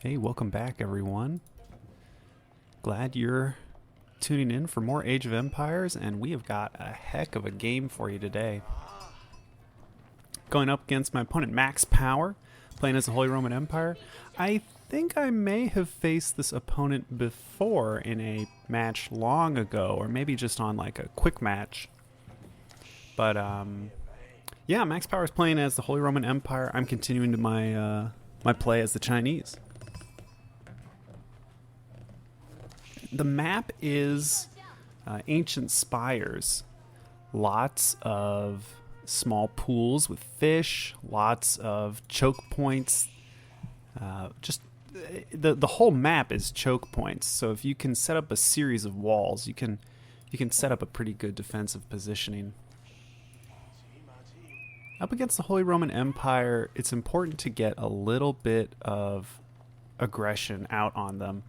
Hey, welcome back, everyone. Glad you're tuning in for more Age of Empires, and we have got a heck of a game for you today. Going up against my opponent, Max Power, playing as the Holy Roman Empire. I think I may have faced this opponent before in a match long ago, or maybe just on like a quick match. But yeah, Max Power is playing as the Holy Roman Empire. I'm continuing to my play as the Chinese. The map is ancient spires. Lots of small pools with fish, lots of choke points. Just the whole map is choke points. So if you can set up a series of walls, you can set up a pretty good defensive positioning. Up against the Holy Roman Empire, it's important to get a little bit of aggression out on them.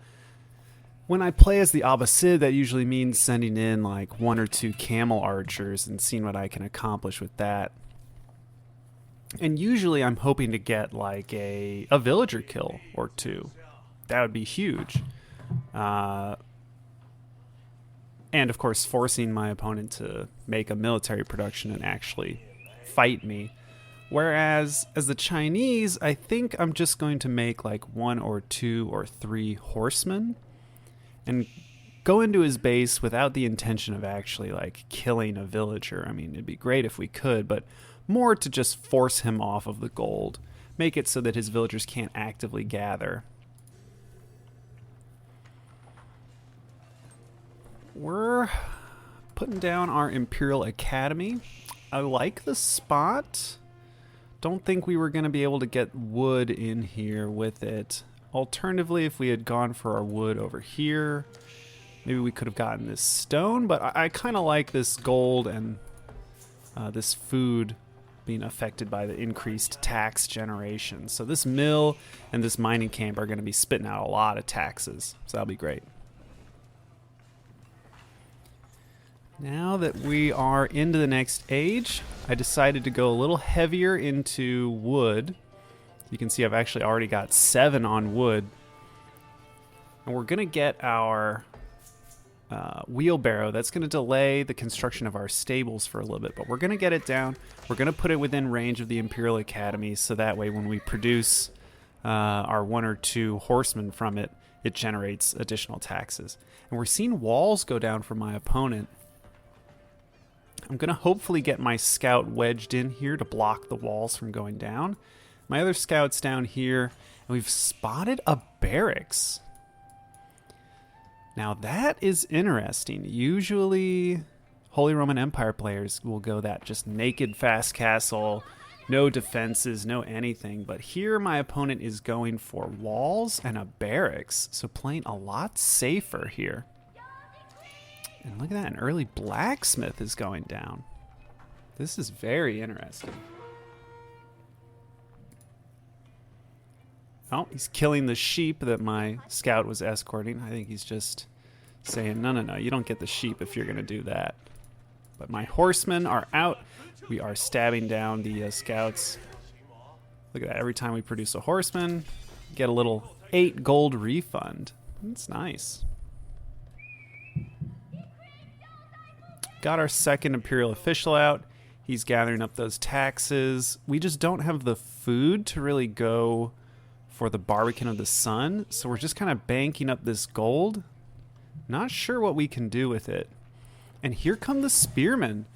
When I play as the Abbasid, that usually means sending in like 1 or 2 camel archers and seeing what I can accomplish with that. And usually I'm hoping to get like a villager kill or 2. That would be huge. And of course forcing my opponent to make a military production and actually fight me. Whereas as the Chinese, I think I'm just going to make like 1 or 2 or 3 horsemen and go into his base without the intention of actually like killing a villager. I mean, it'd be great if we could, but more to just force him off of the gold. Make it so that his villagers can't actively gather. We're putting down our Imperial Academy. I like the spot. Don't think we were going to be able to get wood in here with it. Alternatively, if we had gone for our wood over here, maybe we could have gotten this stone, but I kind of like this gold and this food being affected by the increased tax generation. So this mill and this mining camp are going to be spitting out a lot of taxes, so that'll be great. Now that we are into the next age, I decided to go a little heavier into wood. You can see I've actually already got 7 on wood. And we're going to get our wheelbarrow. That's going to delay the construction of our stables for a little bit, but we're going to get it down. We're going to put it within range of the Imperial Academy, so that way when we produce our 1 or 2 horsemen from it, it generates additional taxes. And we're seeing walls go down for my opponent. I'm going to hopefully get my scout wedged in here to block the walls from going down. My other scout's down here, and we've spotted a barracks. Now that is interesting. Usually Holy Roman Empire players will go that just naked fast castle, no defenses, no anything. But here my opponent is going for walls and a barracks, so playing a lot safer here. And look at that, an early blacksmith is going down. This is very interesting. Oh, he's killing the sheep that my scout was escorting. I think he's just saying, no, you don't get the sheep if you're going to do that. But my horsemen are out. We are stabbing down the scouts. Look at that. Every time we produce a horseman, get a little 8 gold refund. That's nice. Got our second Imperial official out. He's gathering up those taxes. We just don't have the food to really go for the Barbican of the Sun, so we're just kind of banking up this gold. Not sure what we can do with it. And here come the spearmen.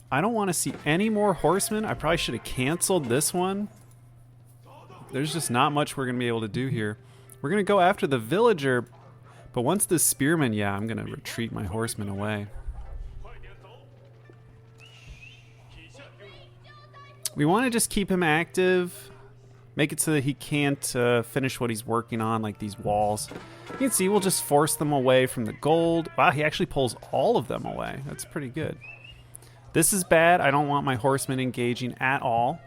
I don't want to see any more horsemen. I probably should have canceled this one. There's just not much we're going to be able to do here. We're going to go after the villager, but once the spearmen, yeah, I'm going to retreat my horsemen away. We want to just keep him active. Make it so that he can't finish what he's working on, like these walls. You can see we'll just force them away from the gold. Wow, he actually pulls all of them away. That's pretty good. This is bad. I don't want my horsemen engaging at all.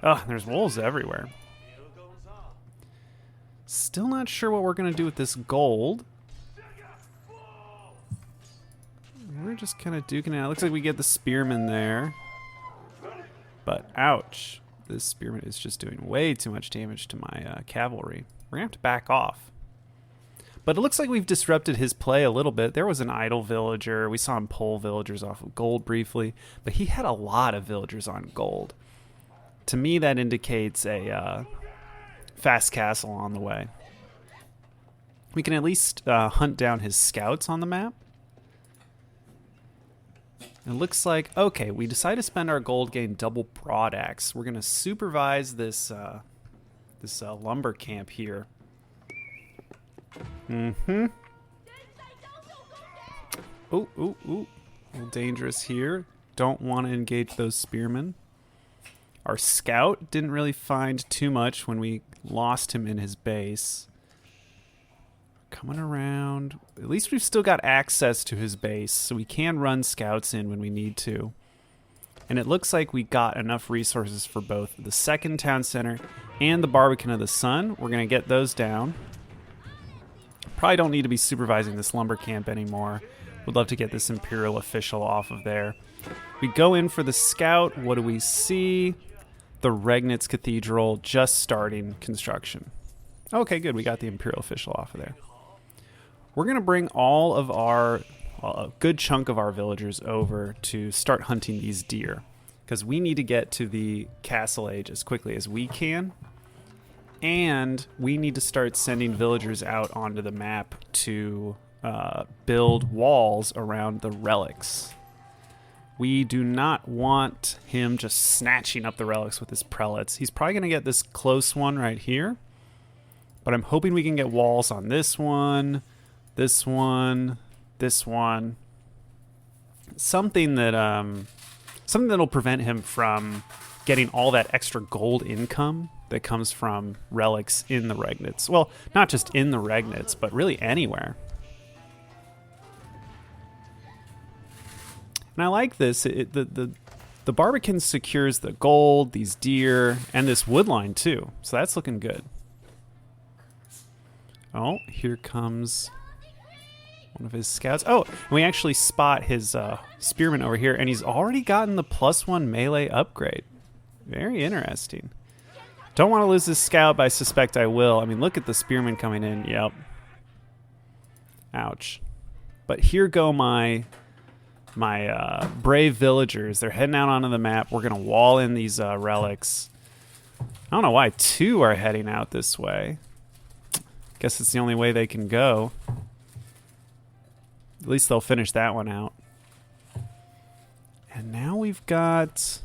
Oh, there's wolves everywhere. Still not sure what we're going to do with this gold. We're just kind of duking it out. Looks like we get the spearmen there. But ouch. This spearman is just doing way too much damage to my cavalry. We're going to have to back off. But it looks like we've disrupted his play a little bit. There was an idle villager. We saw him pull villagers off of gold briefly, but he had a lot of villagers on gold. To me, that indicates a fast castle on the way. We can at least hunt down his scouts on the map. It looks like, okay, we decide to spend our gold gain double broadaxe. We're going to supervise this lumber camp here. Mm-hmm. Ooh, ooh, ooh. A little dangerous here. Don't want to engage those spearmen. Our scout didn't really find too much when we lost him in his base. Coming around. At least we've still got access to his base, so we can run scouts in when we need to. And it looks like we got enough resources for both the second town center and the Barbican of the Sun. We're going to get those down. Probably don't need to be supervising this lumber camp anymore. Would love to get this Imperial official off of there. We go in for the scout. What do we see? The Regnitz Cathedral just starting construction. Okay, good. We got the Imperial official off of there. We're going to bring all of our, well, a good chunk of our villagers over to start hunting these deer, because we need to get to the Castle Age as quickly as we can. And we need to start sending villagers out onto the map to build walls around the relics. We do not want him just snatching up the relics with his prelates. He's probably going to get this close one right here. But I'm hoping we can get walls on this one, this one, this one. Something that'll prevent him from getting all that extra gold income that comes from relics in the Regnitz. Well, not just in the Regnitz, but really anywhere. And I like this. The Barbican secures the gold, these deer, and this wood line too. So that's looking good. Oh, here comes one of his scouts. Oh, and we actually spot his spearman over here, and he's already gotten the +1 melee upgrade. Very interesting. Don't want to lose this scout, but I suspect I will. I mean, look at the spearman coming in. Yep. Ouch. But here go my brave villagers. They're heading out onto the map. We're going to wall in these relics. I don't know why 2 are heading out this way. Guess it's the only way they can go. At least they'll finish that one out. And now we've got...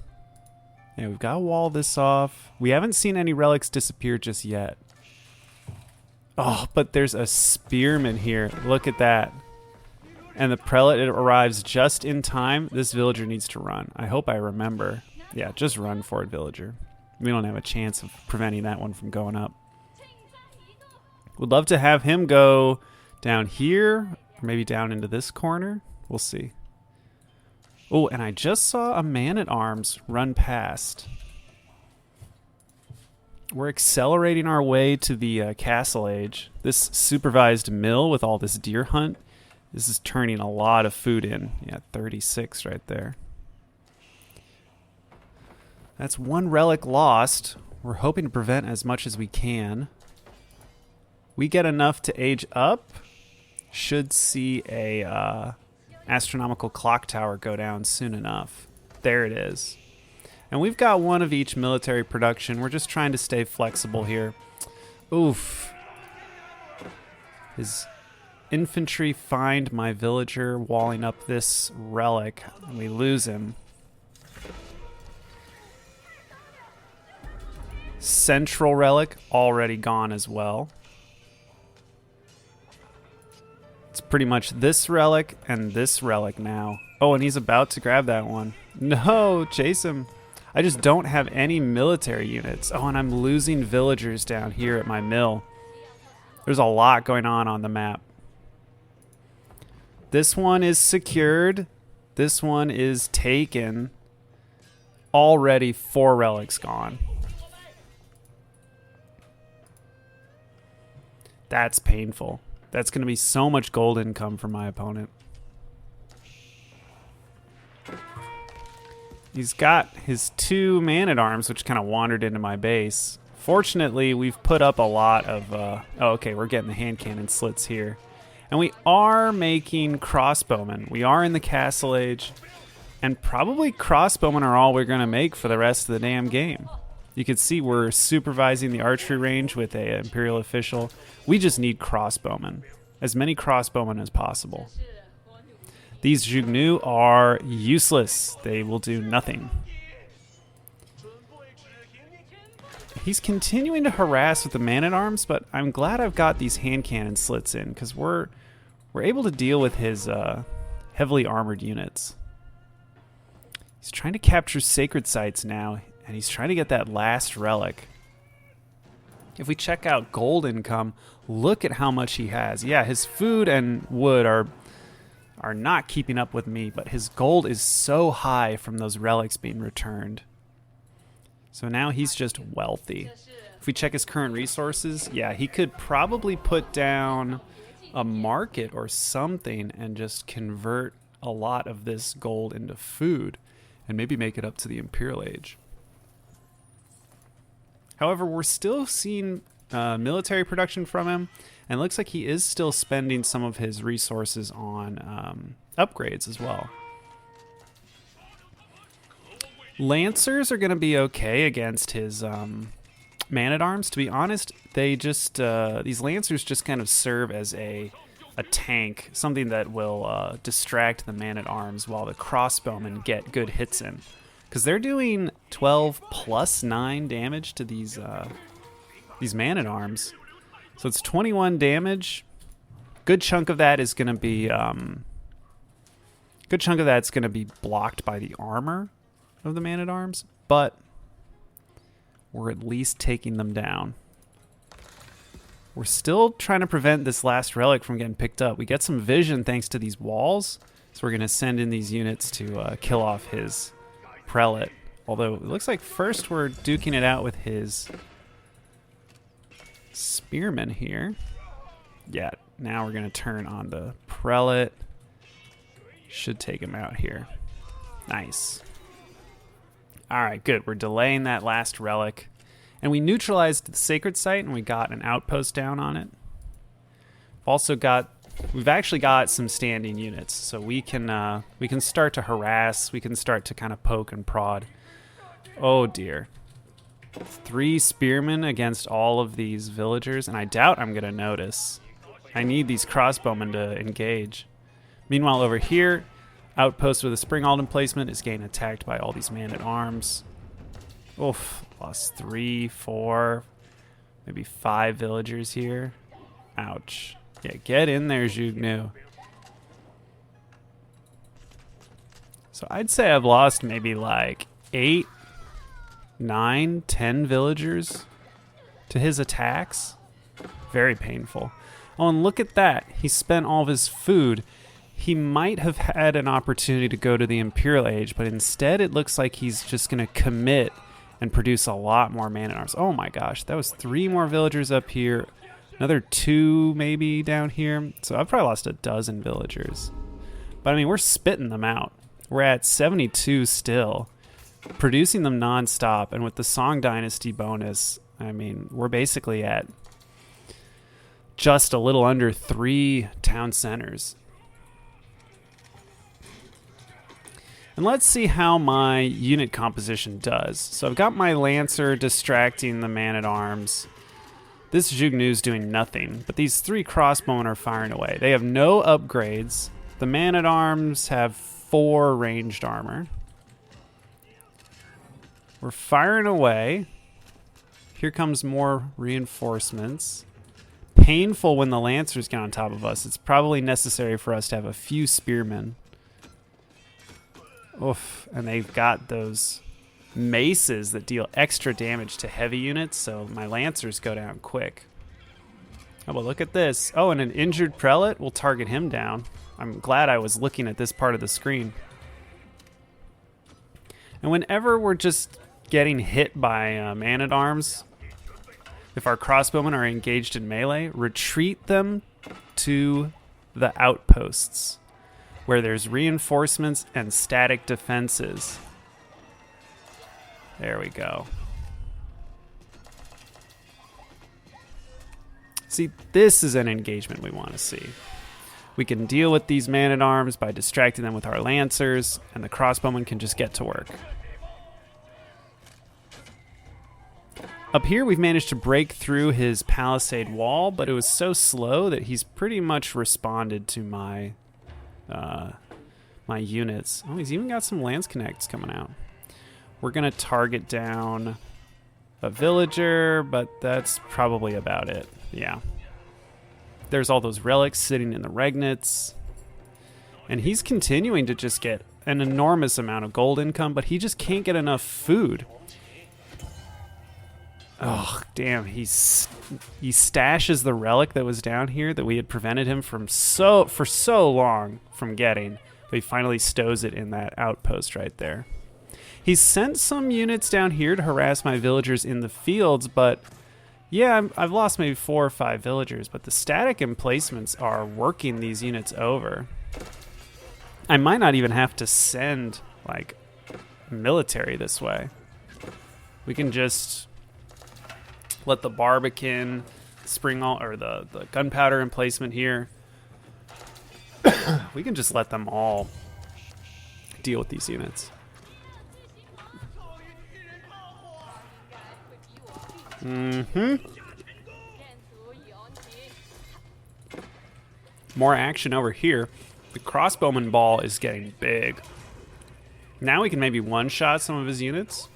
yeah, we've got to wall this off. We haven't seen any relics disappear just yet. Oh, but there's a spearman here. Look at that. And the prelate arrives just in time. This villager needs to run. I hope I remember. Yeah, just run for it, villager. We don't have a chance of preventing that one from going up. Would love to have him go down here, or maybe down into this corner. We'll see. Oh, and I just saw a man-at-arms run past. We're accelerating our way to the Castle Age. This supervised mill with all this deer hunt, this is turning a lot of food in. Yeah, 36 right there. That's 1 relic lost. We're hoping to prevent as much as we can. We get enough to age up. Should see a astronomical clock tower go down soon enough. There it is. And we've got 1 of each military production. We're just trying to stay flexible here. Oof. His infantry find my villager walling up this relic, and we lose him. Central relic already gone as well. It's pretty much this relic and this relic now. Oh, and he's about to grab that one. No, chase him. I just don't have any military units. Oh, and I'm losing villagers down here at my mill. There's a lot going on the map. This one is secured. This one is taken. Already 4 relics gone. That's painful. That's going to be so much gold income for my opponent. He's got his 2 man-at-arms, which kind of wandered into my base. Fortunately, we've put up a lot of... oh, okay, we're getting the hand cannon slits here. And we are making crossbowmen. We are in the Castle Age. And probably crossbowmen are all we're going to make for the rest of the damn game. You can see we're supervising the archery range with a Imperial official. We just need crossbowmen. As many crossbowmen as possible. These Jugnu are useless. They will do nothing. He's continuing to harass with the man-at-arms, but I'm glad I've got these hand cannon slits in, because we're able to deal with his heavily armored units. He's trying to capture sacred sites now, and he's trying to get that last relic. If we check out gold income, look at how much he has. Yeah, his food and wood are not keeping up with me, but his gold is so high from those relics being returned. So now he's just wealthy. If we check his current resources, yeah, he could probably put down a market or something and just convert a lot of this gold into food and maybe make it up to the Imperial Age. However, we're still seeing military production from him, and it looks like he is still spending some of his resources on upgrades as well. Lancers are going to be okay against his man-at-arms. To be honest, they just these Lancers just kind of serve as a tank, something that will distract the man-at-arms while the crossbowmen get good hits in. Because they're doing 12 plus 9 damage to these man-at-arms. So it's 21 damage. Good chunk of that is going to be blocked by the armor of the man-at-arms, but we're at least taking them down. We're still trying to prevent this last relic from getting picked up. We get some vision thanks to these walls, so we're going to send in these units to kill off his prelate. Although it looks like first we're duking it out with his spearmen here. Yeah, now we're going to turn on the prelate. Should take him out here. Nice. All right, good. We're delaying that last relic. And we neutralized the sacred site, and we got an outpost down on it. We've actually got some standing units, so we can start to harass. We can start to kind of poke and prod. Oh dear. 3 spearmen against all of these villagers, and I doubt I'm gonna notice. I need these crossbowmen to engage. Meanwhile, over here, outpost with a spring Alden placement is getting attacked by all these man-at-arms. Oof, lost 3, 4, maybe 5 villagers here. Ouch. Yeah, get in there, Jugnu. So I'd say I've lost maybe like 8, 9, 10 villagers to his attacks. Very painful. Oh, and look at that. He spent all of his food. He might have had an opportunity to go to the Imperial Age, but instead it looks like he's just going to commit and produce a lot more man-at-arms. Oh my gosh, that was 3 more villagers up here. Another 2 maybe down here. So I've probably lost a dozen villagers. But I mean, we're spitting them out. We're at 72 still, producing them nonstop. And with the Song Dynasty bonus, I mean, we're basically at just a little under 3 town centers. And let's see how my unit composition does. So I've got my Lancer distracting the man-at-arms. This Jugnu's doing nothing, but these 3 crossbowmen are firing away. They have no upgrades. The man-at-arms have 4 ranged armor. We're firing away. Here comes more reinforcements. Painful when the Lancers get on top of us. It's probably necessary for us to have a few spearmen. Oof, and they've got those maces that deal extra damage to heavy units, so my Lancers go down quick. Oh, well, look at this. Oh, and an injured prelate will target him down. I'm glad I was looking at this part of the screen. And whenever we're just getting hit by man-at-arms, if our crossbowmen are engaged in melee, retreat them to the outposts, where there's reinforcements and static defenses. There we go. See, this is an engagement we want to see. We can deal with these man-at-arms by distracting them with our lancers, and the crossbowmen can just get to work. Up here, we've managed to break through his palisade wall, but it was so slow that he's pretty much responded to my my units. Oh, he's even got some lance connects coming out. We're going to target down a villager, but that's probably about it. Yeah. There's all those relics sitting in the regnets. And he's continuing to just get an enormous amount of gold income, but he just can't get enough food. Oh, damn. He stashes the relic that was down here that we had prevented him from for so long from getting. But he finally stows it in that outpost right there. He's sent some units down here to harass my villagers in the fields, but yeah, I've lost maybe 4 or 5 villagers, but the static emplacements are working these units over. I might not even have to send, like, military this way. We can just let the barbican, or the gunpowder emplacement here, we can just let them all deal with these units. More action over here. The crossbowman ball is getting big. Now we can maybe one-shot some of his units.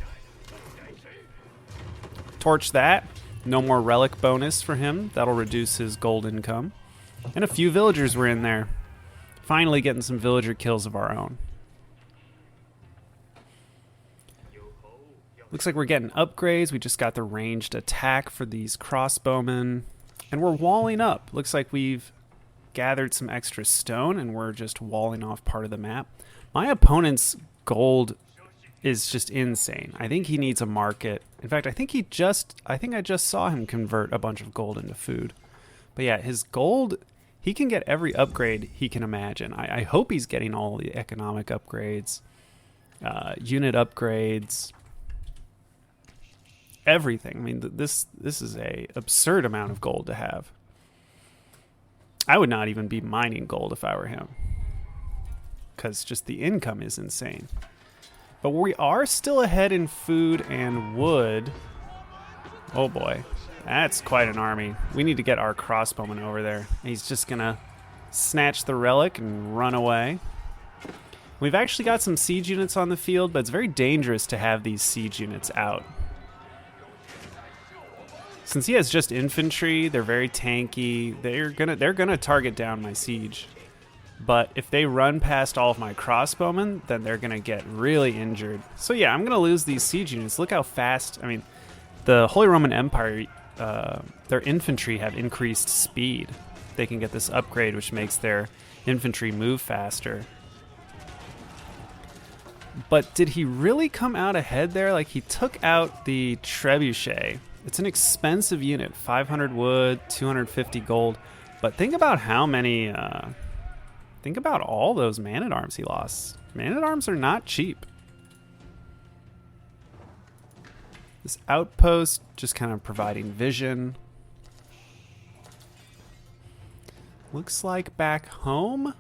Torch that. No more relic bonus for him. That'll reduce his gold income. And a few villagers were in there. Finally getting some villager kills of our own. Looks like we're getting upgrades. We just got the ranged attack for these crossbowmen. And we're walling up. Looks like we've gathered some extra stone and we're just walling off part of the map. My opponent's gold is just insane. I think he needs a market. In fact, I think I just saw him convert a bunch of gold into food. But yeah, his gold, he can get every upgrade he can imagine. I hope he's getting all the economic upgrades, unit upgrades, everything. I mean, this is a absurd amount of gold to have. I would not even be mining gold if I were him, because just the income is insane. But we are still ahead in food and wood. Oh boy, that's quite an army. We need to get our crossbowman over there. He's just gonna snatch the relic and run away. We've actually got some siege units on the field, but it's very dangerous to have these siege units out. Since he has just infantry, they're very tanky. They're gonna target down my siege. But if they run past all of my crossbowmen, then they're gonna get really injured. So yeah, I'm gonna lose these siege units. Look how fast. I mean, the Holy Roman Empire, their infantry have increased speed. They can get this upgrade, which makes their infantry move faster. But did he really come out ahead there? Like, he took out the trebuchet. It's an expensive unit, 500 wood, 250 gold. But think about how many, think about all those man-at-arms he lost. Man-at-arms are not cheap. This outpost just kind of providing vision. Looks like back home,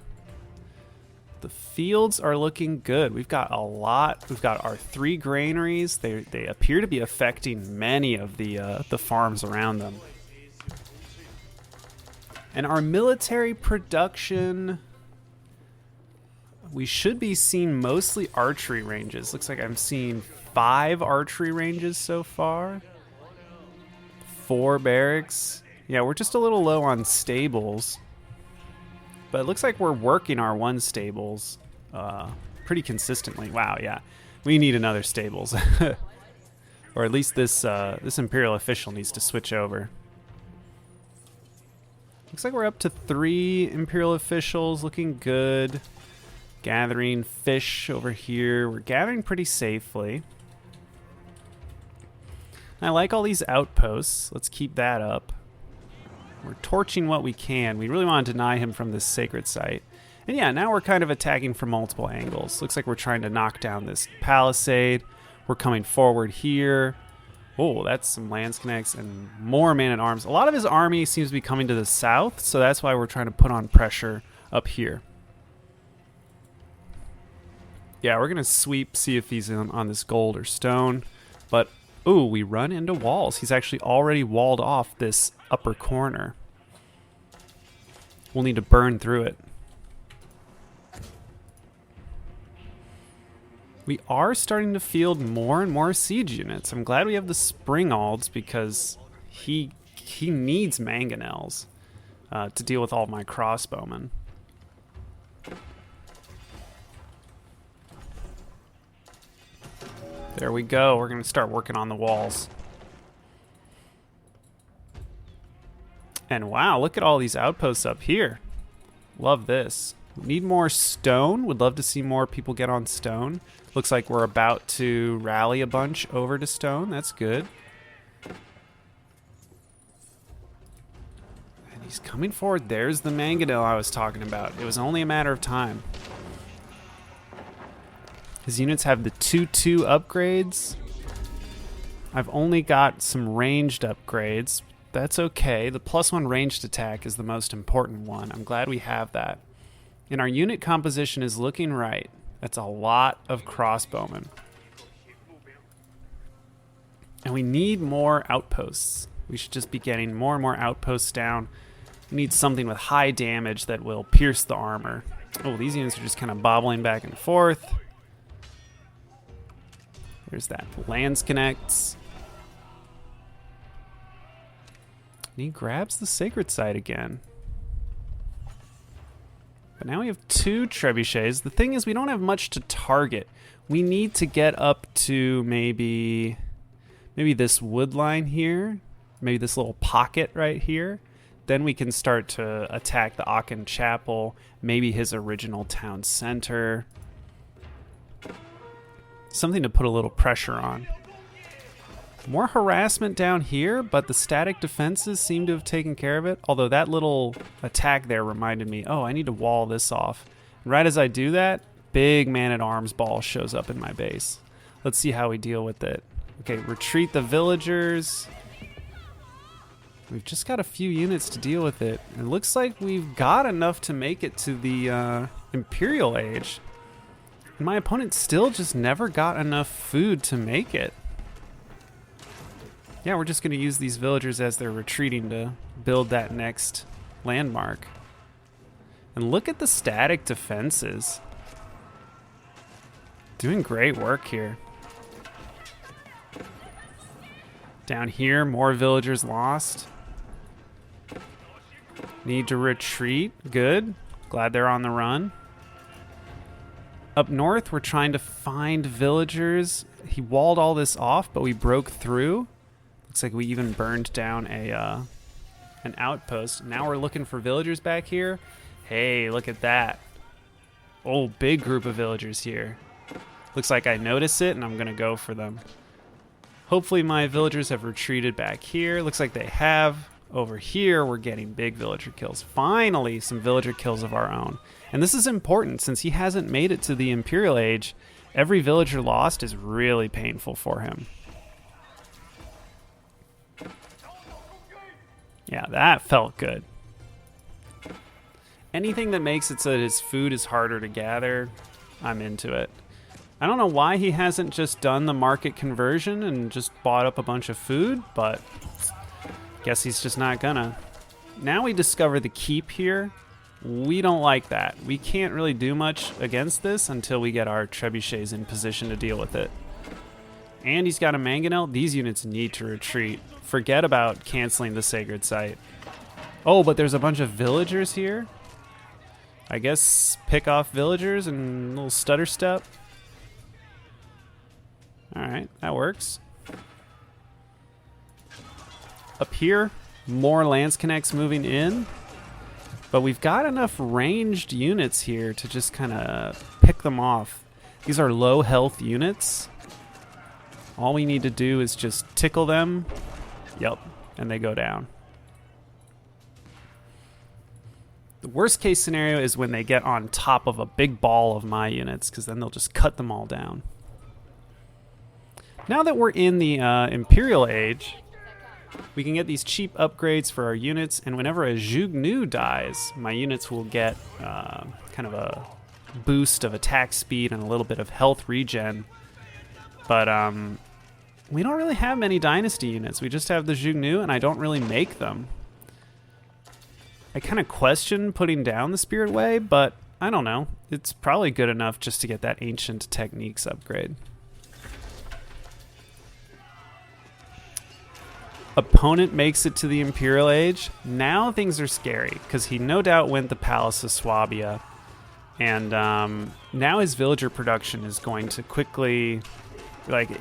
the fields are looking good. We've got a lot. We've got our 3 granaries. They appear to be affecting many of the farms around them. And our military production, we should be seeing mostly archery ranges. Looks like I'm seeing 5 archery ranges so far. 4 barracks. Yeah, we're just a little low on stables. But it looks like we're working our 1 stables pretty consistently. Wow, yeah. We need another stables. Or at least this Imperial official needs to switch over. Looks like we're up to 3 Imperial officials, looking good. Gathering fish over here. We're gathering pretty safely. I like all these outposts. Let's keep that up. We're torching what we can. We really want to deny him from this sacred site. And yeah, now we're kind of attacking from multiple angles. Looks like we're trying to knock down this palisade. We're coming forward here. Oh, that's some lance connects and more man-at-arms. A lot of his army seems to be coming to the south, so that's why we're trying to put on pressure up here. Yeah, we're going to sweep, see if he's on this gold or stone. But, ooh, we run into walls. He's actually already walled off this upper corner. We'll need to burn through it. We are starting to field more and more siege units. I'm glad we have the Springalds because he needs mangonels to deal with all my crossbowmen. There we go. We're going to start working on the walls. And wow, look at all these outposts up here. Love this. We need more stone. Would love to see more people get on stone. Looks like we're about to rally a bunch over to stone. That's good. And he's coming forward. There's the mangonel I was talking about. It was only a matter of time. His units have the 2-2 upgrades. I've only got some ranged upgrades. That's okay. The +1 ranged attack is the most important one. I'm glad we have that. And our unit composition is looking right. That's a lot of crossbowmen. And we need more outposts. We should just be getting more and more outposts down. We need something with high damage that will pierce the armor. Oh, these units are just kind of bobbling back and forth. There's that lance connects. And he grabs the sacred site again. But now we have 2 trebuchets. The thing is, we don't have much to target. We need to get up to maybe this wood line here. Maybe this little pocket right here. Then we can start to attack the Aachen Chapel. Maybe his original town center. Something to put a little pressure on. More harassment down here, but the static defenses seem to have taken care of it. Although that little attack there reminded me, oh, I need to wall this off. And right as I do that, big man-at-arms ball shows up in my base. Let's see how we deal with it. Okay, retreat the villagers. We've just got a few units to deal with it. It looks like we've got enough to make it to the Imperial Age. And my opponent still just never got enough food to make it. Yeah, we're just going to use these villagers as they're retreating to build that next landmark. And look at the static defenses. Doing great work here. Down here, more villagers lost. Need to retreat. Good. Glad they're on the run. Up north, we're trying to find villagers. He walled all this off, but we broke through. Looks like we even burned down an outpost. Now we're looking for villagers back here. Hey, look at that. Oh, big group of villagers here. Looks like I notice it, and I'm going to go for them. Hopefully my villagers have retreated back here. Looks like they have. Over here, we're getting big villager kills. Finally, some villager kills of our own. And this is important since he hasn't made it to the Imperial Age. Every villager lost is really painful for him. Yeah, that felt good. Anything that makes it so that his food is harder to gather, I'm into it. I don't know why he hasn't just done the market conversion and just bought up a bunch of food, but guess he's just not gonna. Now we discover the keep here. We don't like that. We can't really do much against this until we get our trebuchets in position to deal with it. And he's got a mangonel. These units need to retreat. Forget about canceling the sacred site. Oh, but there's a bunch of villagers here. I guess pick off villagers and a little stutter step. Alright, that works. Up here, more lance connects moving in. But we've got enough ranged units here to just kind of pick them off. These are low health units. All we need to do is just tickle them. Yep, and they go down. The worst case scenario is when they get on top of a big ball of my units, because then they'll just cut them all down. Now that we're in the Imperial Age, we can get these cheap upgrades for our units, and whenever a Jugnu dies, my units will get kind of a boost of attack speed and a little bit of health regen. But we don't really have many Dynasty units. We just have the Jugnu, and I don't really make them. I kind of question putting down the Spirit Way, but I don't know. It's probably good enough just to get that Ancient Techniques upgrade. Opponent makes it to the Imperial Age. Now things are scary, because he no doubt went the Palace of Swabia. And now his villager production is going to quickly...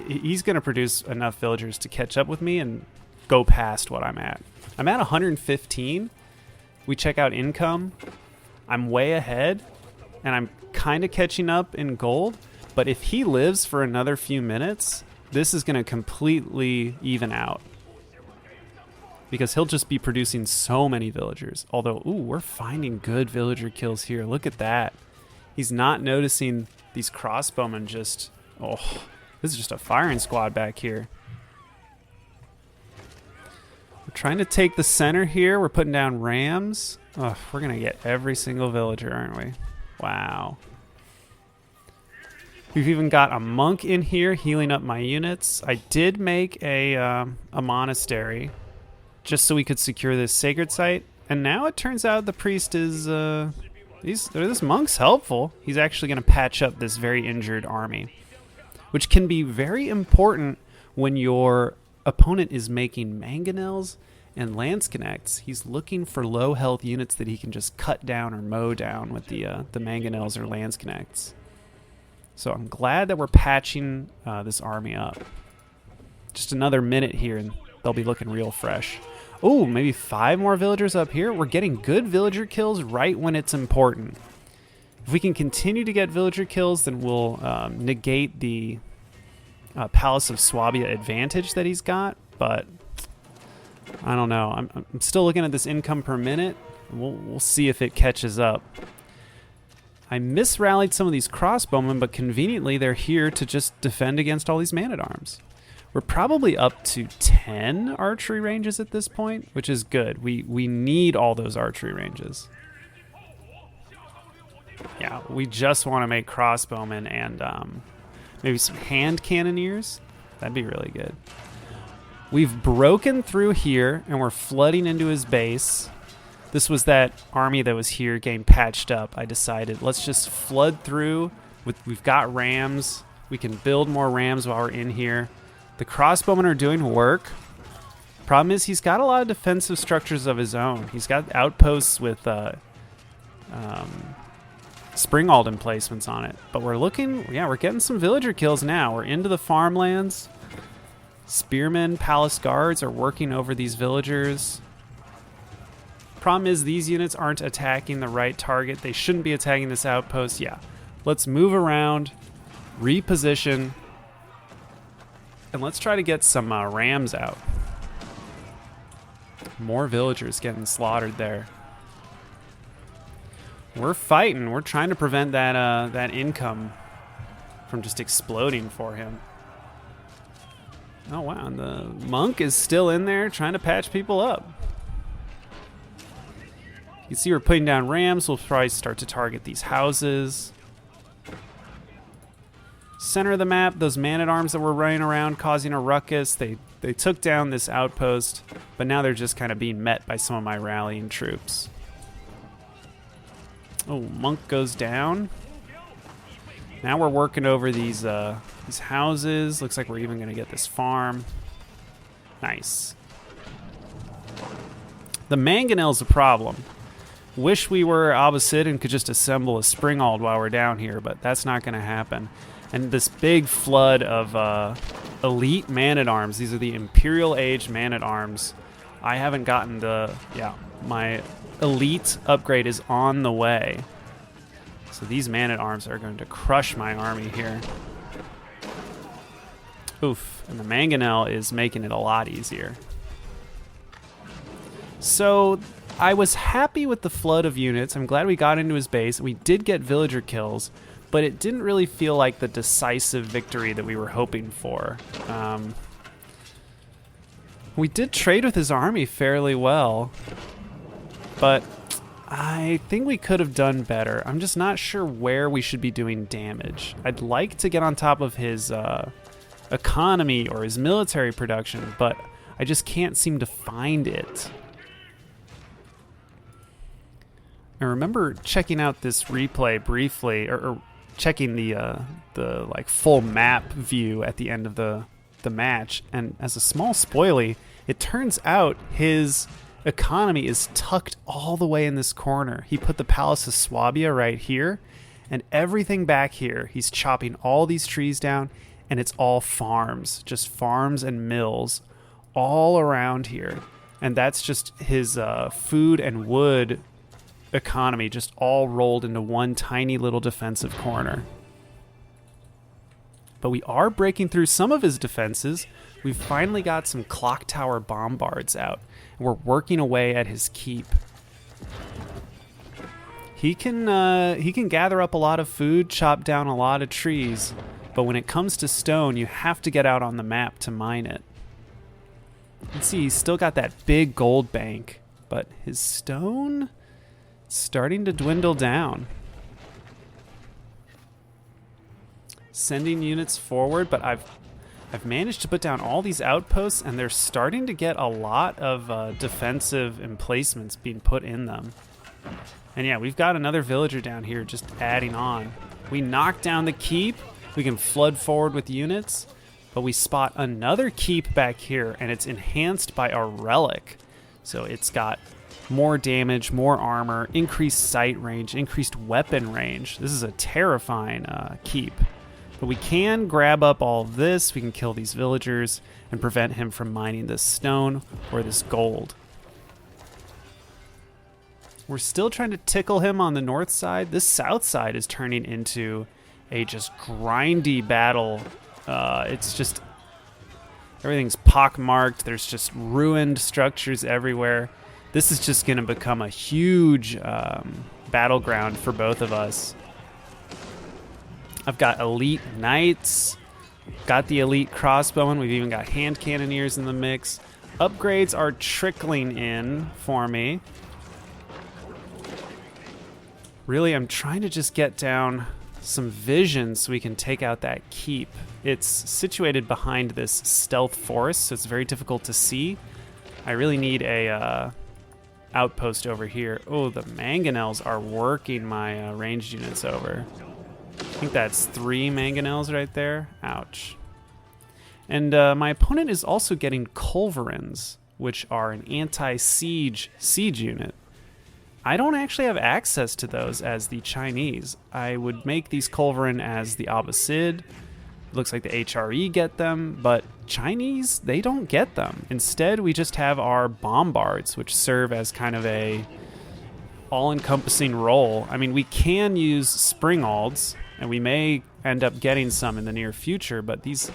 he's going to produce enough villagers to catch up with me and go past what I'm at. I'm at 115. We check out income. I'm way ahead, and I'm kind of catching up in gold. But if he lives for another few minutes, this is going to completely even out, because he'll just be producing so many villagers. Although, ooh, we're finding good villager kills here. Look at that. He's not noticing these crossbowmen just... Oh, this is just a firing squad back here. We're trying to take the center here. We're putting down rams. Oh, we're going to get every single villager, aren't we? Wow. We've even got a monk in here healing up my units. I did make a monastery just so we could secure this sacred site. And now it turns out the priest is... this monk's helpful. He's actually going to patch up this very injured army, which can be very important when your opponent is making mangonels and lance connects. He's looking for low health units that he can just cut down or mow down with the mangonels or lance connects. So I'm glad that we're patching this army up. Just another minute here and they'll be looking real fresh. Oh, maybe 5 more villagers up here. We're getting good villager kills right when it's important. If we can continue to get villager kills, then we'll negate the Palace of Swabia advantage that he's got. But I don't know. I'm still looking at this income per minute. We'll see if it catches up. I misrallied some of these crossbowmen, but conveniently they're here to just defend against all these man-at-arms. We're probably up to 10 archery ranges at this point, which is good. We need all those archery ranges. Yeah, we just want to make crossbowmen and maybe some hand cannoneers. That'd be really good. We've broken through here, and we're flooding into his base. This was that army that was here getting patched up. I decided, let's just flood through. We've got rams. We can build more rams while we're in here. The crossbowmen are doing work. Problem is, he's got a lot of defensive structures of his own. He's got outposts with Springald emplacements on it. But we're getting some villager kills now. We're into the farmlands. Spearmen, palace guards are working over these villagers. Problem is, these units aren't attacking the right target. They shouldn't be attacking this outpost. Yeah, let's move around, reposition, and let's try to get some rams out. More villagers getting slaughtered there. We're fighting. We're trying to prevent that income from just exploding for him. Oh, wow. And the monk is still in there trying to patch people up. You can see we're putting down rams. We'll probably start to target these houses. Center of the map, those man-at-arms that were running around causing a ruckus, they took down this outpost, but now they're just kind of being met by some of my rallying troops. Oh, monk goes down. Now we're working over these houses. Looks like we're even going to get this farm. Nice. The mangonel's a problem. Wish we were Abbasid and could just assemble a Springald while we're down here, but that's not going to happen. And this big flood of elite man-at-arms. These are the Imperial Age man-at-arms. I haven't gotten my elite upgrade is on the way. So these man-at-arms are going to crush my army here. Oof, and the mangonel is making it a lot easier. So I was happy with the flood of units. I'm glad we got into his base. We did get villager kills, but it didn't really feel like the decisive victory that we were hoping for. We did trade with his army fairly well, but I think we could have done better. I'm just not sure where we should be doing damage. I'd like to get on top of his economy or his military production, but I just can't seem to find it. I remember checking out this replay briefly, or checking the like full map view at the end of the match, and as a small spoilie, it turns out his economy is tucked all the way in this corner. He put the Palace of Swabia right here, and everything back here, he's chopping all these trees down, and it's all farms, just farms and mills all around here. And that's just his food and wood economy just all rolled into one tiny little defensive corner. But we are breaking through some of his defenses. We've finally got some clock tower bombards out. We're working away at his keep. He can gather up a lot of food, chop down a lot of trees, but when it comes to stone, you have to get out on the map to mine it. You can see he's still got that big gold bank, but his stone is starting to dwindle down. Sending units forward, but I've managed to put down all these outposts, and they're starting to get a lot of defensive emplacements being put in them. And yeah, we've got another villager down here just adding on. We knock down the keep, we can flood forward with units, but we spot another keep back here, and it's enhanced by a relic. So it's got more damage, more armor, increased sight range, increased weapon range. This is a terrifying keep. But we can grab up all of this, we can kill these villagers, and prevent him from mining this stone or this gold. We're still trying to tickle him on the north side. This south side is turning into a just grindy battle. It's just, everything's pockmarked, there's just ruined structures everywhere. This is just gonna become a huge battleground for both of us. I've got elite knights, got the elite crossbowmen, we've even got hand cannoneers in the mix. Upgrades are trickling in for me. Really, I'm trying to just get down some vision so we can take out that keep. It's situated behind this stealth forest, so it's very difficult to see. I really need a outpost over here. Oh, the mangonels are working my ranged units over. I think that's 3 mangonels right there. Ouch. And my opponent is also getting culverins, which are an anti-siege unit. I don't actually have access to those as the Chinese. I would make these culverin as the Abbasid. It looks like the HRE get them, but Chinese, they don't get them. Instead, we just have our bombards, which serve as kind of a all-encompassing role. I mean, we can use springalds, and we may end up getting some in the near future, but these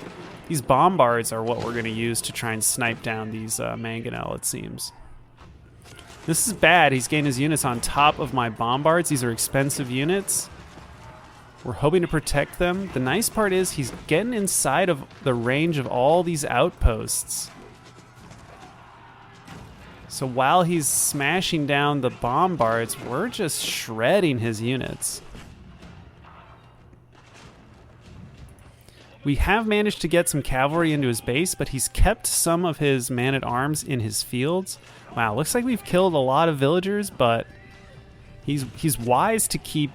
bombards are what we're going to use to try and snipe down these mangonel, it seems. This is bad. He's gained his units on top of my bombards. These are expensive units. We're hoping to protect them. The nice part is he's getting inside of the range of all these outposts. So while he's smashing down the bombards, we're just shredding his units. We have managed to get some cavalry into his base, but he's kept some of his man-at-arms in his fields. Wow, looks like we've killed a lot of villagers, but he's wise to keep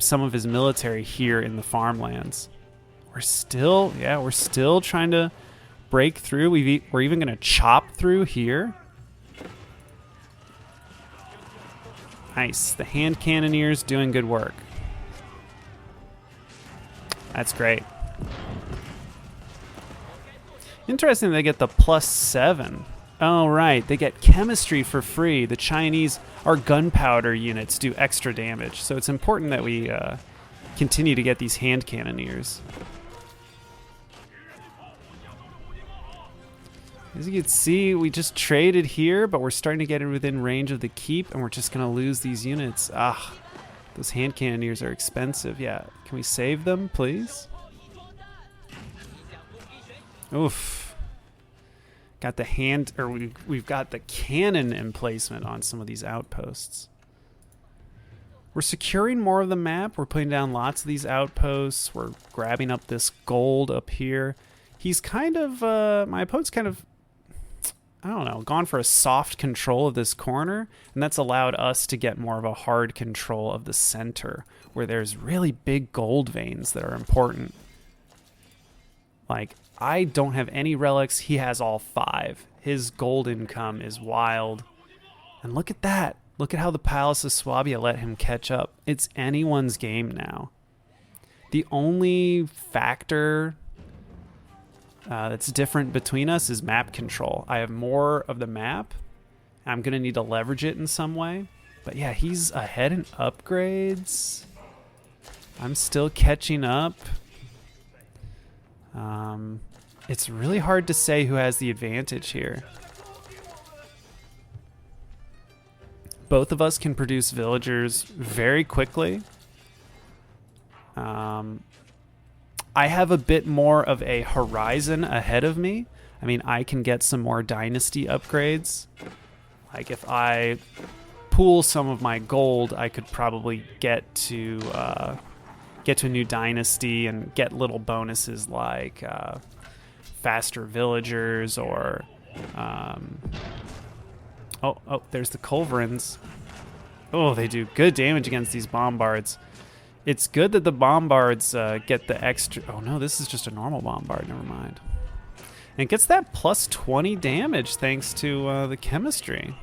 some of his military here in the farmlands. We're still trying to break through. We're even going to chop through here. Nice. The hand cannoneers doing good work. That's great. Interesting they get the +7. Oh, right. They get chemistry for free. The Chinese, our gunpowder units do extra damage. So it's important that we continue to get these hand cannoneers. As you can see, we just traded here, but we're starting to get within range of the keep, and we're just going to lose these units. Those hand cannoneers are expensive. Yeah, can we save them, please? Oof. Got the hand, or we've got the cannon emplacement on some of these outposts. We're securing more of the map. We're putting down lots of these outposts. We're grabbing up this gold up here. He's kind of, my opponent's kind of, I don't know, gone for a soft control of this corner, and that's allowed us to get more of a hard control of the center, where there's really big gold veins that are important. Like, I don't have any relics. He has all 5. His gold income is wild. And look at that. Look at how the Palace of Swabia let him catch up. It's anyone's game now. The only factor that's different between us is map control. I have more of the map. I'm going to need to leverage it in some way. But yeah, he's ahead in upgrades. I'm still catching up. It's really hard to say who has the advantage here. Both of us can produce villagers very quickly. I have a bit more of a horizon ahead of me. I mean, I can get some more dynasty upgrades. Like if I pool some of my gold, I could probably get to a new dynasty and get little bonuses like faster villagers or oh, there's the culverins. Oh, they do good damage against these bombards. It's good that the bombards get the extra... Oh no, this is just a normal bombard, never mind. And it gets that plus 20 damage thanks to the chemistry.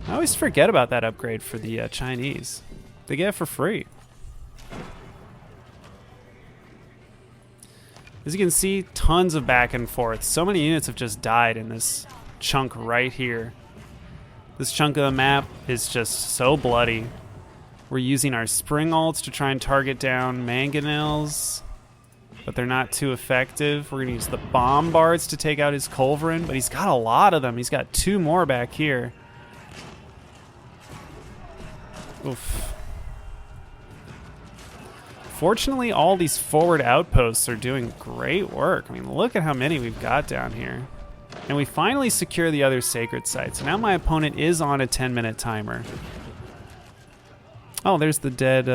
I always forget about that upgrade for the Chinese. They get it for free. As you can see, tons of back and forth. So many units have just died in this chunk right here. This chunk of the map is just so bloody. We're using our spring ults to try and target down mangonels, but they're not too effective. We're going to use the bombards to take out his culverin, but he's got a lot of them. He's got 2 more back here. Oof. Fortunately, all these forward outposts are doing great work. I mean, look at how many we've got down here. And we finally secure the other sacred sites. So now my opponent is on a 10-minute timer. Oh, there's the dead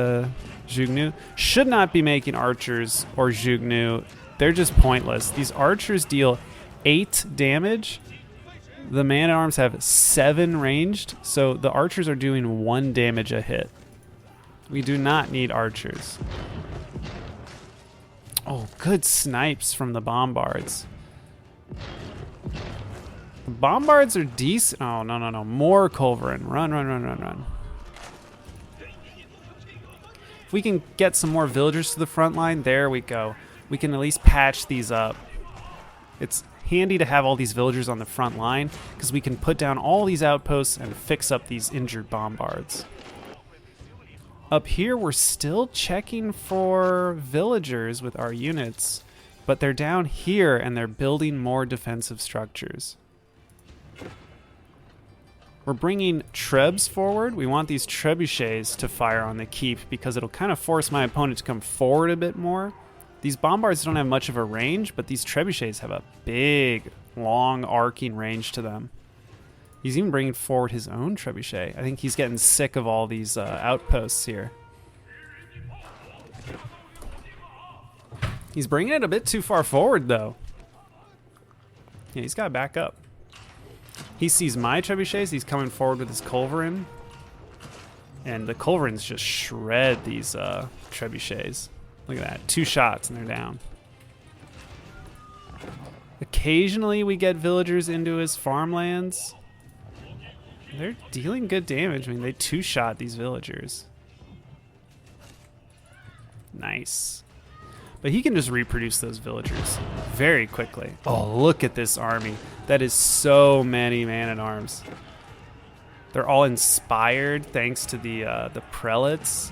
Zhugnu. Should not be making archers or Zhugnu. They're just pointless. These archers deal 8 damage. The man-at-arms have 7 ranged, so the archers are doing 1 damage a hit. We do not need archers. Oh, good snipes from the bombards. The bombards are decent. Oh, no. More culverin. Run. If we can get some more villagers to the front line, there we go. We can at least patch these up. It's handy to have all these villagers on the front line because we can put down all these outposts and fix up these injured bombards. Up here, we're still checking for villagers with our units, but they're down here and they're building more defensive structures. We're bringing trebs forward. We want these trebuchets to fire on the keep because it'll kind of force my opponent to come forward a bit more. These bombards don't have much of a range, but these trebuchets have a big, long, arcing range to them. He's even bringing forward his own trebuchet. I think he's getting sick of all these outposts here. He's bringing it a bit too far forward, though. Yeah, he's got to back up. He sees my trebuchets. He's coming forward with his culverin. And the culverins just shred these trebuchets. Look at that. 2 shots and they're down. Occasionally we get villagers into his farmlands. They're dealing good damage. I mean, they 2-shot these villagers. Nice. But he can just reproduce those villagers very quickly. Oh, look at this army. That is so many man-at-arms. They're all inspired thanks to the prelates.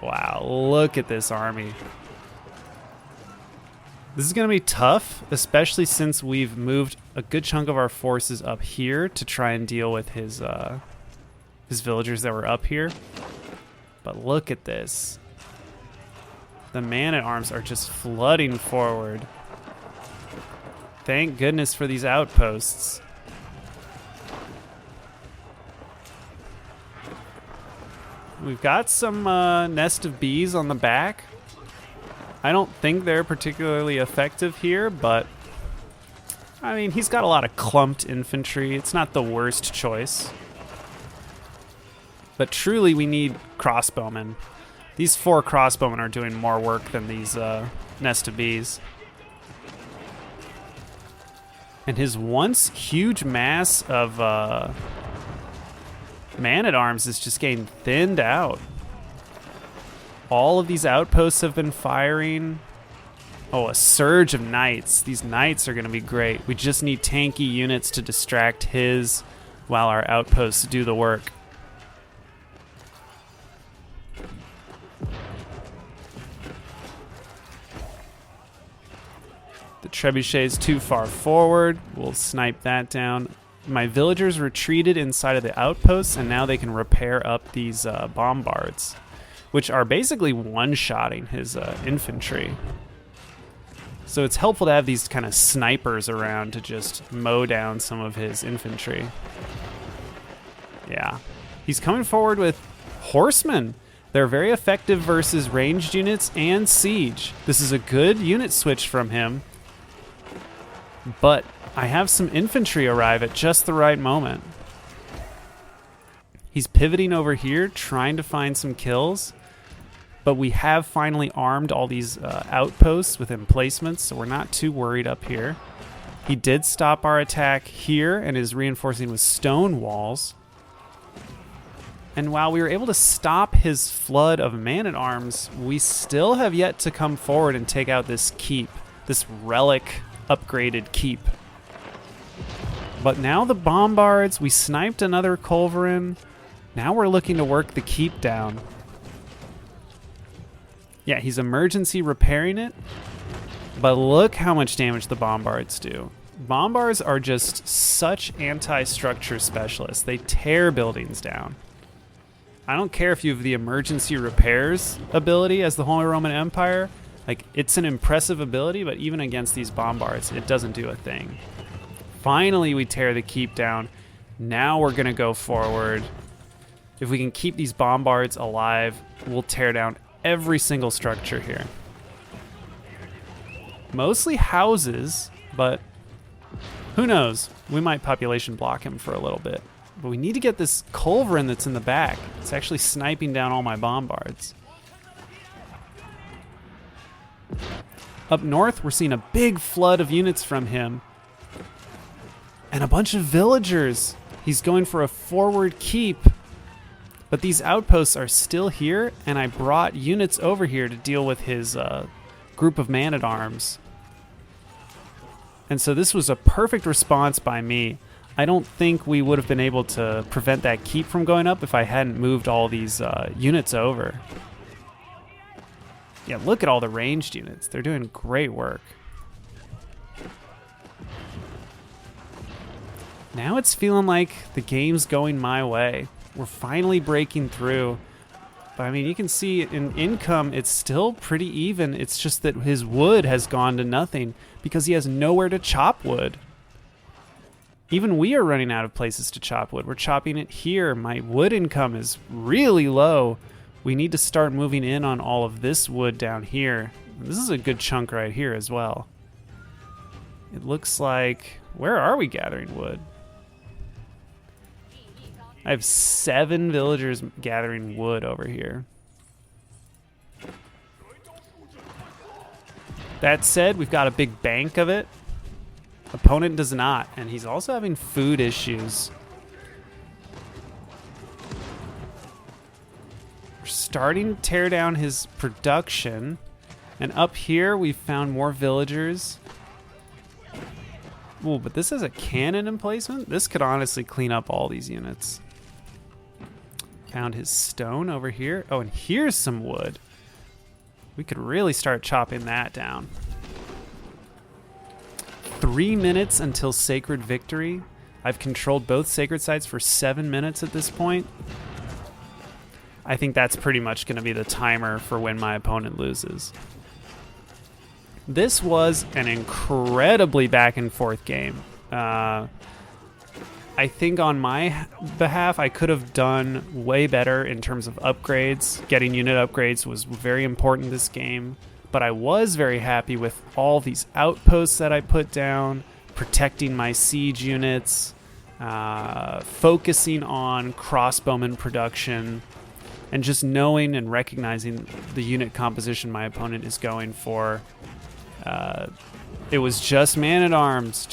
Wow, look at this army. This is going to be tough, especially since we've moved a good chunk of our forces up here to try and deal with his his villagers that were up here. But look at this. The man-at-arms are just flooding forward. Thank goodness for these outposts. We've got some nest of bees on the back. I don't think they're particularly effective here, but I mean, he's got a lot of clumped infantry. It's not the worst choice. But truly, we need crossbowmen. These 4 crossbowmen are doing more work than these nest of bees. And his once huge mass of man-at-arms is just getting thinned out. All of these outposts have been firing. Oh, a surge of knights. These knights are going to be great. We just need tanky units to distract his while our outposts do the work. The trebuchet is too far forward. We'll snipe that down. My villagers retreated inside of the outposts, and now they can repair up these bombards, which are basically one-shotting his infantry. So it's helpful to have these kind of snipers around to just mow down some of his infantry. Yeah. He's coming forward with horsemen. They're very effective versus ranged units and siege. This is a good unit switch from him. But I have some infantry arrive at just the right moment. He's pivoting over here, trying to find some kills. But we have finally armed all these outposts with emplacements, so we're not too worried up here. He did stop our attack here and is reinforcing with stone walls. And while we were able to stop his flood of man-at-arms, we still have yet to come forward and take out this keep, this relic upgraded keep. But now the bombards, we sniped another culverin. Now we're looking to work the keep down. Yeah, he's emergency repairing it, but look how much damage the bombards do. Bombards are just such anti-structure specialists. They tear buildings down. I don't care if you have the emergency repairs ability as the Holy Roman Empire. Like, it's an impressive ability, but even against these bombards, it doesn't do a thing. Finally, we tear the keep down. Now we're going to go forward. If we can keep these bombards alive, we'll tear down every single structure here. Mostly houses, but who knows? We might population block him for a little bit. But we need to get this culverin that's in the back. It's actually sniping down all my bombards. Up north, we're seeing a big flood of units from him. And a bunch of villagers. He's going for a forward keep. But these outposts are still here, and I brought units over here to deal with his group of man-at-arms. And so this was a perfect response by me. I don't think we would have been able to prevent that keep from going up if I hadn't moved all these units over. Yeah, look at all the ranged units. They're doing great work. Now it's feeling like the game's going my way. We're finally breaking through. But I mean, you can see in income, it's still pretty even. It's just that his wood has gone to nothing because he has nowhere to chop wood. Even we are running out of places to chop wood. We're chopping it here. My wood income is really low. We need to start moving in on all of this wood down here. This is a good chunk right here as well. It looks like... Where are we gathering wood? I have 7 villagers gathering wood over here. That said, we've got a big bank of it. Opponent does not, and he's also having food issues. We're starting to tear down his production, and up here we've found more villagers. Ooh, but this is a cannon emplacement. This could honestly clean up all these units. Found his stone over here. Oh, and here's some wood. We could really start chopping that down. 3 minutes until Sacred Victory. I've controlled both sacred sites for 7 minutes at this point. I think that's pretty much going to be the timer for when my opponent loses. This was an incredibly back and forth game. I think on my behalf, I could have done way better in terms of upgrades. Getting unit upgrades was very important this game, but I was very happy with all these outposts that I put down, protecting my siege units, focusing on crossbowman production, and just knowing and recognizing the unit composition my opponent is going for. It was just man-at-arms,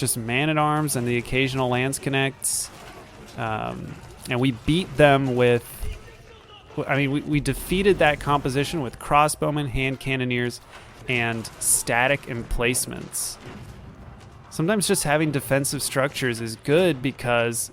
and the occasional lance connects. And we beat them with... I mean, we defeated that composition with crossbowmen, hand cannoneers, and static emplacements. Sometimes just having defensive structures is good because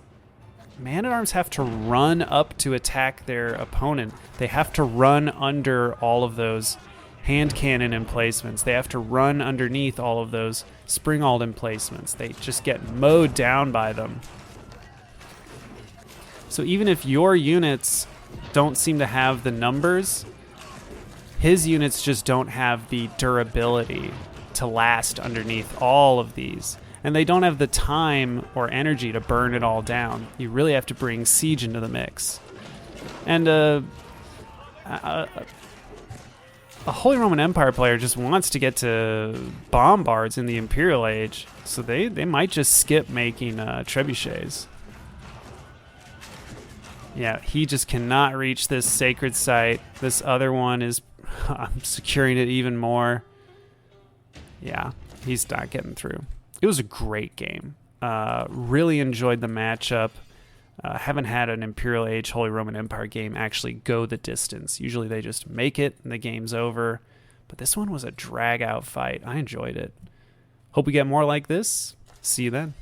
man-at-arms have to run up to attack their opponent. They have to run under all of those hand cannon emplacements. They have to run underneath all of those springald emplacements. They just get mowed down by them. So even if your units don't seem to have the numbers, his units just don't have the durability to last underneath all of these. And they don't have the time or energy to burn it all down. You really have to bring siege into the mix. And a Holy Roman Empire player just wants to get to bombards in the Imperial Age, so they might just skip making trebuchets. Yeah, he just cannot reach this sacred site. This other one is I'm securing it even more. Yeah, he's not getting through. It was a great game. Really enjoyed the matchup. Haven't had an Imperial Age Holy Roman Empire game actually go the distance. Usually they just make it and the game's over. But this one was a drag-out fight. I enjoyed it. Hope we get more like this. See you then.